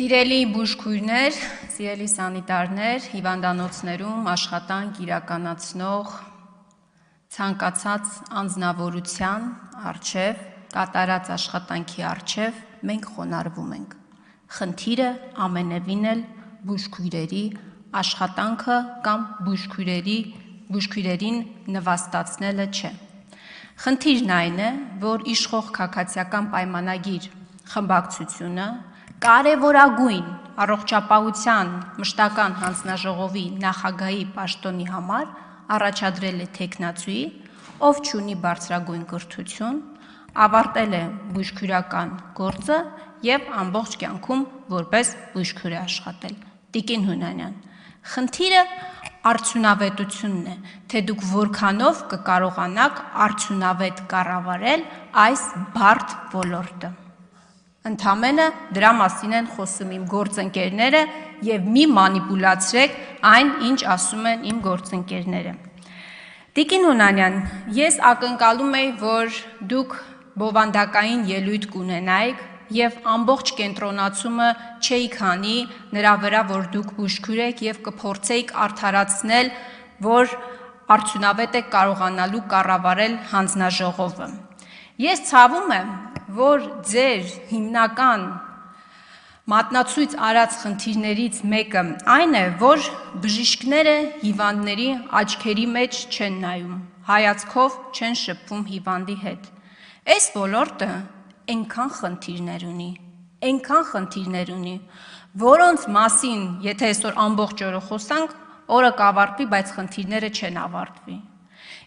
Սիրելի բուժքույրներ, սիրելի սանիտարներ, հիվանդանոցներում աշխատանք իրականացնող ցանկացած անձնավորության առջև, կատարած աշխատանքի առջև մենք խոնարհվում ենք։ Խնդիրը ամենևին էլ բուժքույրերի աշխատանքը կամ բուժքույրերին նվաստացնելը չէ։ Խնդիրն այն է, որ իշխող քաղաքացիական պայմանագիր խմբակցությունը կարևորագույն առողջապահության մշտական հանձնաժողովի նախագահի պաշտոնի համար առաջադրել է թեկնածուի, ով չունի բարձրագույն կրթություն, ավարտել է բուժքույրական գործը եւ ամբողջ կյանքում որպես բուժքույր է աշխատել։ Տիկին Հունանյան, խնդիրը արդյունավետությունն է, թե դուք որքանով կկարողանաք արդյունավետ կառավարել այս բարդ ոլորտը։ Ընդամենը դրա մասին են խոսում իմ գործընկերները եւ մի մանիպուլացրեք այն, ինչ ասում են իմ գործընկերները։ Տիկին Հունանյան, ես ակնկալում եի, որ դուք բովանդակային ելույթ կունենայիք եւ ամբողջ կենտրոնացումը չէիք հանի նրա վրա, որ դուք բուժքույր եք եւ կփորձեիք արդարացնել, որ արդյունավետ եք կարողանալու կառավարել հանձնաժողովը։ Ես ցավում եմ, որ ձեր հիմնական մատնացույց արած խնդիրներից մեկը այն է, որ բժիշկները հիվանդների աչքերի մեջ չեն նայում, հայացքով չեն շփվում հիվանդի հետ։ Այս ոլորտը այնքան խնդիրներ ունի, որոնց մասին, եթե այսօր ամբողջ օրը խոսանք, օրը կավարտվի, բայց խնդիրները չեն ավարտվի։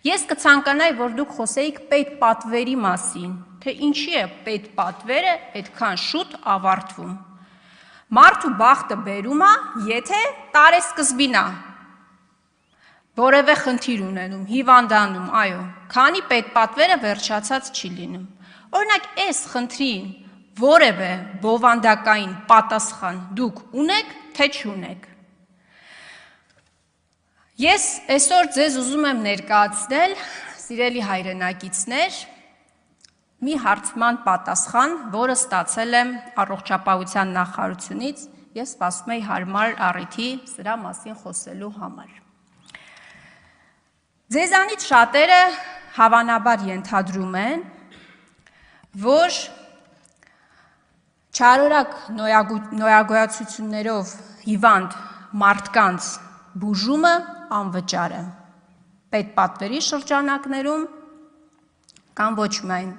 Ես կցանկանայի, որ դուք խոսեիք պետպատվերի մասին, թե ինչի է պետպատվերը այդքան շուտ ավարտվում։ Մարդու բախտը բերում է, եթե տարեսկզբին է որևէ խնդիր ունենում, հիվանդանում, այո, քանի պետպատվերը վերջացած չի լինում։ Օրինակ, այս խնդրին որևէ բովանդակային պատասխան դուք ունեք, թե չունեք։ Ես այսօր ձեզ ուզում եմ ներկայացնել, սիրելի հայրենակիցներ, մի հարցման պատասխան, որը ստացել եմ առողջապահության նախարարությունից, ես սպասում եի հարմար առիթի սրա մասին խոսելու համար։ Ձեզանից շատերը հավանաբար ենթադրում են, որ չարորակ նոյագոյացություններով հիվանդ մարդկանց բուժումը անվճար է, պետպատվերի շրջանակներում կամ ոչ միայն,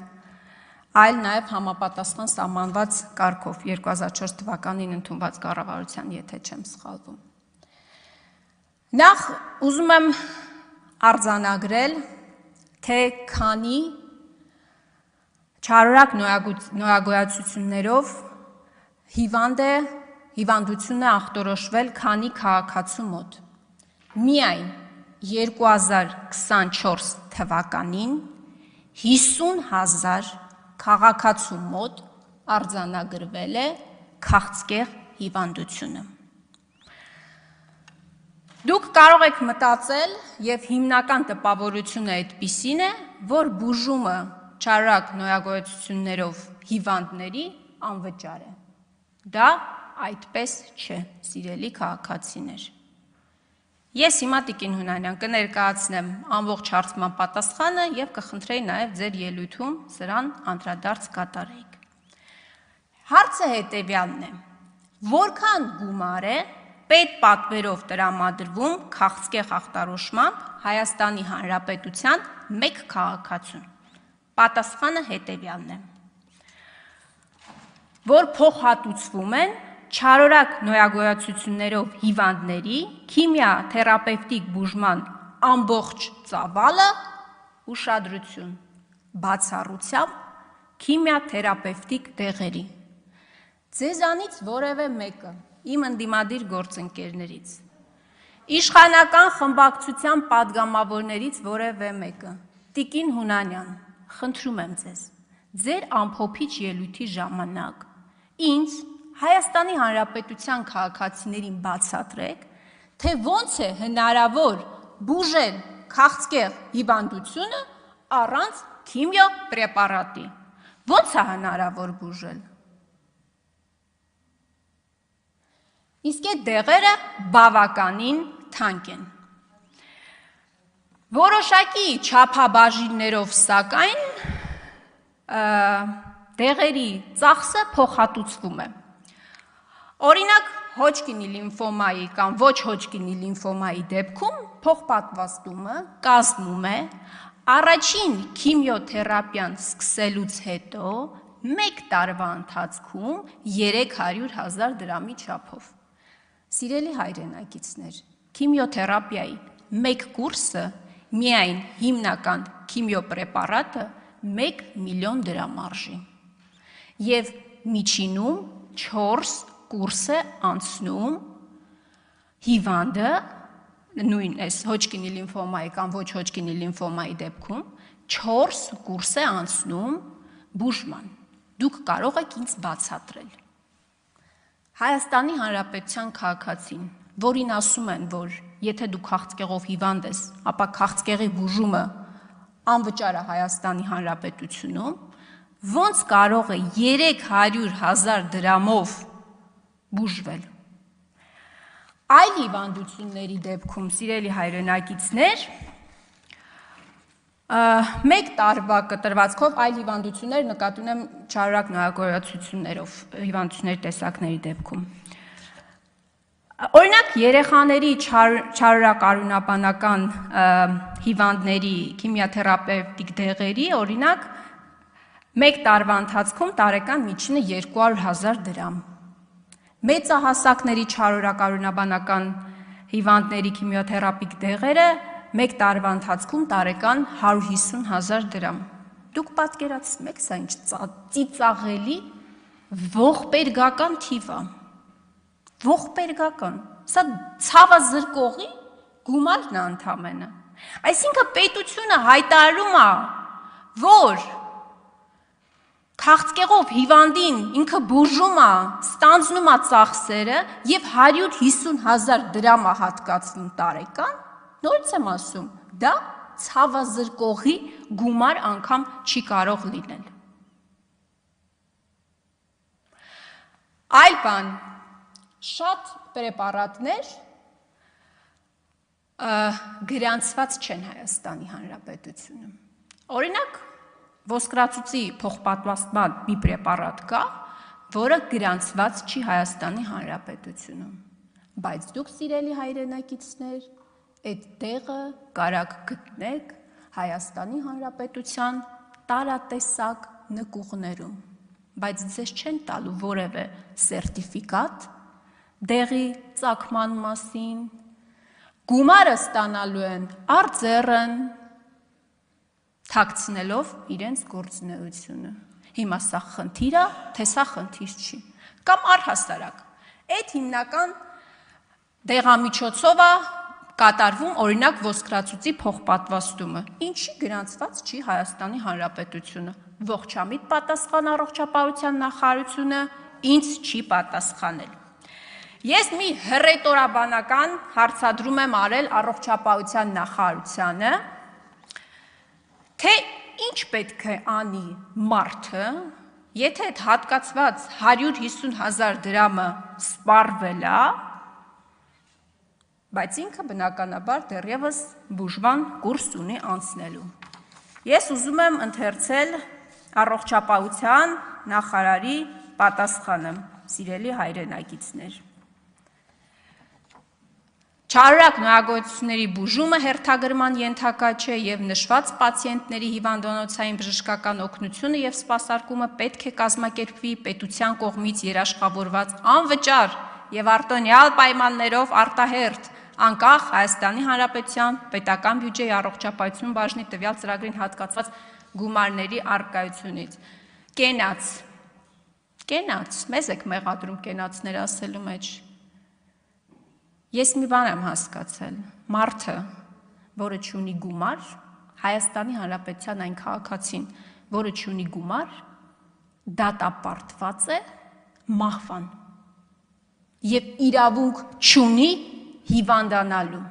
այլ նաև համապատասխան սահմանված կարգով 2004 թվականին ընդունված կառավարության, եթե չեմ սխալվում։ Նախ ուզում եմ արձանագրել, թե քանի չարորակ նոյագոյացություններով հիվանդությունը ախտորոշվել քանի քաղաքացու մոտ։ Միայն 2024 թվականին 50,000 քաղաքացու մոտ արձանագրվել է քաղցկեղ հիվանդությունը։ Դուք կարող եք մտածել, եւ հիմնական տպավորությունը այդպիսին է, որ բուժումը չարորակ նոյագոյացություններով հիվանդների անվճար է։ Դա այդպես չէ, սիրելի քաղաքացիներ։ Ես հիմա Տիկին Հունանյան կներկայացնեմ ամբողջ հարցման պատասխանը եւ կխնդրեի նաեւ ձեր ելույթում սրան անդրադարձ կատարեիք։ Հարցը հետեւյալն է. որքան գումար է պետպատվերով տրամադրվում քաղցկեղ ախտորոշմամբ Հայաստանի Հանրապետության մեկ քաղաքացուն։ Պատասխանը հետեւյալն է. որ փոխհատուցվում են չարորակ նոյագոյացություններով հիվանդների քիմիաթերապևտիկ բուժման ամբողջ ծավալը ուշադրություն, բացառությամբ քիմիաթերապևտիկ դեղերի։ Ձեզանից որևէ մեկը, իմ ընդդիմադիր գործընկերներից, իշխանական խմբակցության падգամավորներից որևէ մեկը, Տիկին Հունանյան, խնդրում եմ ձեզ, ձեր ամփոփիչ ելույթի ժամանակ ինձ Հայաստանի Հանրապետության քաղաքացիներին բացատրեք, թե ոնց է հնարավոր բուժել քաղցկեղ հիվանդությունը առանց քիմիոպրեպարատի։ Ոնց է հնարավոր բուժել։ Իսկ այդ դեղերը բավականին թանկ են։ Որոշակի չափաբաժիններով, սակայն, դեղերի ծախսը փոխհատուցվում է։ Օրինակ, Հոջկինի լիմֆոմայի կամ ոչ Հոջկինի լիմֆոմայի դեպքում փոխպատվաստումը կազմում է առաջին քիմիոթերապիան սկսելուց հետո 1 տարվա ընթացքում 300,000 դրամի չափով։ Սիրելի հայրենակիցներ, քիմիոթերապիայի 1 կուրսը միայն հիմնական քիմիոպրեպարատը 1 միլիոն դրամ արժի։ Եվ միջինում 4 կուրս է անցնում հիվանդը, նույն այս Հոջկինի լիմֆոմայի կամ ոչ Հոջկինի լիմֆոմայի դեպքում 4 կուրս է անցնում բուժման։ Դուք կարող եք ինձ բացատրել։ Հայաստանի Հանրապետության քաղաքացին, որին ասում են, որ եթե դու քաղցկեղով հիվանդ ես, ապա քաղցկեղի բուժումը անվճար է Հայաստանի Հանրապետությունում, ոնց կարող է 300,000 դրամով բուժվել։ Այլ հիվանդությունների դեպքում, սիրելի հայրենակիցներ, 1 տարվա կտրվածքով այլ հիվանդություններ նկատի ունեմ չարորակ նորագույնություններով հիվանդությունների տեսակների դեպքում։ Օրինակ, երեխաների չարորակ արյունաբանական հիվանդների քիմիոթերապևտիկ դեղերի, օրինակ, 1 տարվա ընթացքում տարեկան միջինը 200,000 դրամ։ Մեծահասակների չարորակ արյունաբանական հիվանդների քիմիոթերապիկ դեղերը 1 տարվա ընթացքում տարեկան 150,000 դրամ։ Դուք պատկերացնում եք, սա ինչ ծիծաղելի ողբերգական թիվ է։ Ողբերգական։ Սա ցավազրկողի գումարն է ընդամենը։ Այսինքն պետությունը հայտարարում է, որ քաղցկեղով հիվանդին ինքը բուժում է, ստանձնում է ծախսերը և 150,000 դրամ է հատկացնում տարեկան, նորից եմ ասում, դա ցավազրկողի գումար անգամ չի կարող լինել։ Այլ բան, շատ պրեպարատներ գրանցված չեն Հայաստանի Հանրապետությունում։ Օրինակ, ոսկրածուծի փոխպատվաստման մի պրեպարատ կա, որը գրանցված չի Հայաստանի Հանրապետությունում։ Բայց դուք, սիրելի հայրենակիցներ, այդ դեղը կարաք գտնեք Հայաստանի Հանրապետության տարատեսակ նկուղներում, բայց ձեզ չեն տալու որևէ սերտիֆիկատ դեղի ծագման մասին, գումարը ստանալու են արձեռն, թաքցնելով իրենց գործունեությունը։ Հիմա սա խնդիր է, թե սա խնդիր չի։ Կամ առհասարակ, այդ հիմնական դեղամիջոցով է կատարվում օրինակ ոսկրածուծի փոխպատվաստումը, ինչի գրանցված չի Հայաստանի Հանրապետությունը։ Ողջամիտ պատասխան առողջապահության նախարարությունը ինձ չի պատասխանել։ Ես մի հռետորաբանական հարցադրում եմ արել առողջապահության նախարարությանը, թե ինչ պետք է անի մարդը, եթե այդ հատկացված 150,000 դրամը սպառվել է, բայց ինքը բնականաբար դեռևս բուժման կուրս ունի անցնելու։ Ես ուզում եմ ընթերցել առողջապահության նախարարի պատասխանը, սիրելի հայրենակիցներ։ Չարորակ նորագույնությունների բուժումը հերթագրման ենթակա չէ և նշված պացիենտների հիվանդանոցային բժշկական օգնությունը և սպասարկումը պետք է կազմակերպվի պետության կողմից երաշխավորված անվճար և արտոնյալ պայմաններով արտահերթ, անկախ Հայաստանի Հանրապետության պետական բյուջեի առողջապահություն բաժնի տվյալ ծրագրին հատկացված գումարների առկայությունից։ Կենաց, մեզ եք մեղադրում կենացներ ասելու մեջ։ Ես մի բան եմ հասկացել, մարդը, որը չունի գումար, Հայաստանի Հանրապետության այն քաղաքացին, որը չունի գումար, դատապարտված է մահվան և իրավունք չունի հիվանդանալու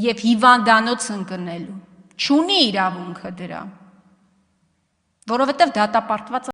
և հիվանդանոց ընկնելու, չունի իրավունքը դրա, որովհետև դատապարտված